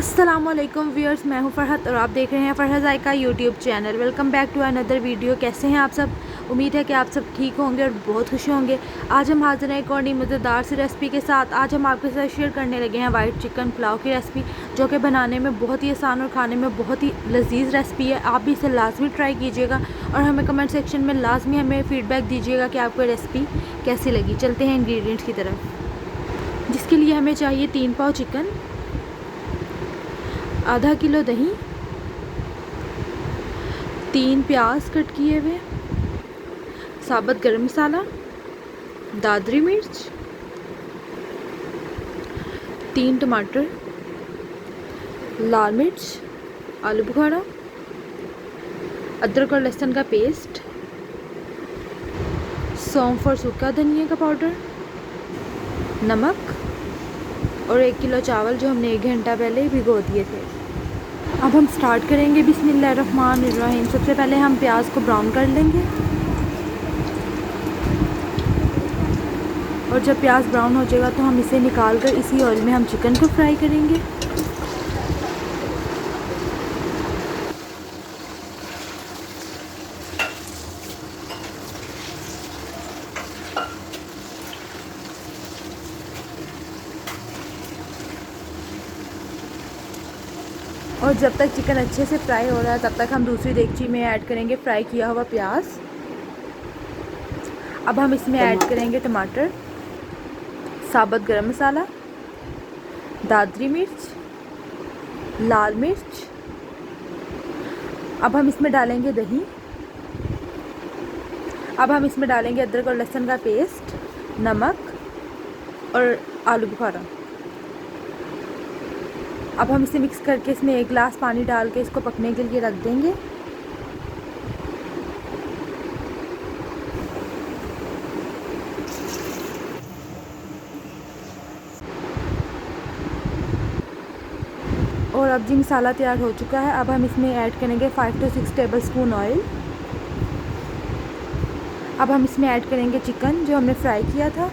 अस्सलामुअलैकुम व्यूअर्स, मैं हूं फ़रहत और आप देख रहे हैं Farhat Zaika YouTube channel. Welcome back to another video. कैसे हैं आप सब? उम्मीद है कि आप सब ठीक होंगे और बहुत खुश होंगे। आज हम हाज़िर हैं एक और नई मज़ेदार सी रेसिपी के साथ। आज हम आपके साथ शेयर करने लगे हैं वाइट चिकन पुलाव की रेसिपी, जो कि बनाने में बहुत ही आसान और खाने में बहुत ही लजीज़ रेसिपी है। आप भी इसे लाजमी ट्राई कीजिएगा और हमें कमेंट सेक्शन में लाजमी हमें फ़ीडबैक दीजिएगा कि आपको रेसिपी कैसी लगी। चलते हैं इंग्रेडिएंट्स की तरफ, जिसके लिए हमें चाहिए 3 पाव चिकन, आधा किलो दही, 3 प्याज कट किए हुए, साबुत गरम मसाला, दादरी मिर्च, 3 टमाटर, लाल मिर्च, आलू बुखारा, अदरक और लहसुन का पेस्ट, सौंफ और सूखा धनिया का पाउडर, नमक और 1 किलो चावल जो हमने 1 घंटा पहले भिगो दिए थे। अब हम स्टार्ट करेंगे बिस्मिल्लाहिर्रहमानिर्रहीम। सबसे पहले हम प्याज को ब्राउन कर लेंगे और जब प्याज ब्राउन हो जाएगा तो हम इसे निकाल कर इसी ऑयल में हम चिकन को फ्राई करेंगे। और जब तक चिकन अच्छे से फ्राई हो रहा है तब तक हम दूसरी देगची में ऐड करेंगे फ्राई किया हुआ प्याज। अब हम इसमें ऐड करेंगे टमाटर, साबुत गरम मसाला, दादरी मिर्च, लाल मिर्च। अब हम इसमें डालेंगे दही। अब हम इसमें डालेंगे अदरक और लहसुन का पेस्ट, नमक और आलू बुखारा। अब हम इसे मिक्स करके इसमें 1 गिलास पानी डाल के इसको पकने के लिए रख देंगे। और अब जी मसाला तैयार हो चुका है। अब हम इसमें ऐड करेंगे 5 से 6 टेबलस्पून ऑयल। अब हम इसमें ऐड करेंगे चिकन जो हमने फ्राई किया था।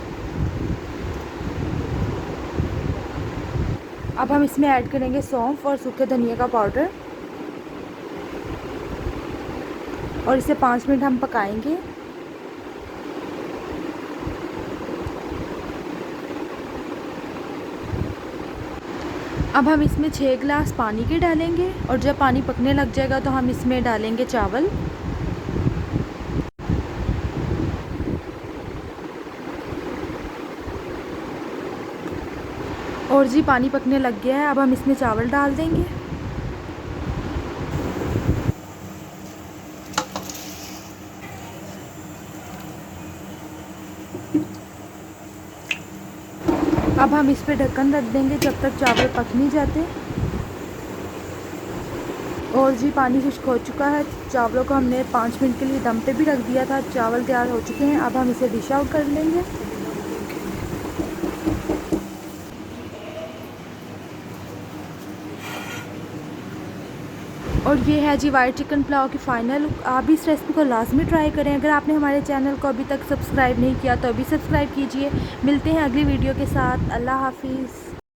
अब हम इसमें ऐड करेंगे सौंफ और सूखे धनिया का पाउडर और इसे 5 मिनट हम पकाएंगे। अब हम इसमें 6 गिलास पानी के डालेंगे और जब पानी पकने लग जाएगा तो हम इसमें डालेंगे चावल। और जी पानी पकने लग गया है। अब हम इसमें चावल डाल देंगे। अब हम इस पे ढक्कन रख देंगे जब तक चावल पक नहीं जाते। और जी पानी खुश्क हो चुका है। चावलों को हमने 5 मिनट के लिए दम पे भी रख दिया था। चावल तैयार हो चुके हैं। अब हम इसे डिश आउट कर लेंगे। और ये है जी वाइट चिकन पुलाव की फ़ाइनल लुक। आप भी इस रेसिपी को लाजमी ट्राई करें। अगर आपने हमारे चैनल को अभी तक सब्सक्राइब नहीं किया तो अभी सब्सक्राइब कीजिए। मिलते हैं अगली वीडियो के साथ। अल्लाह हाफिज़।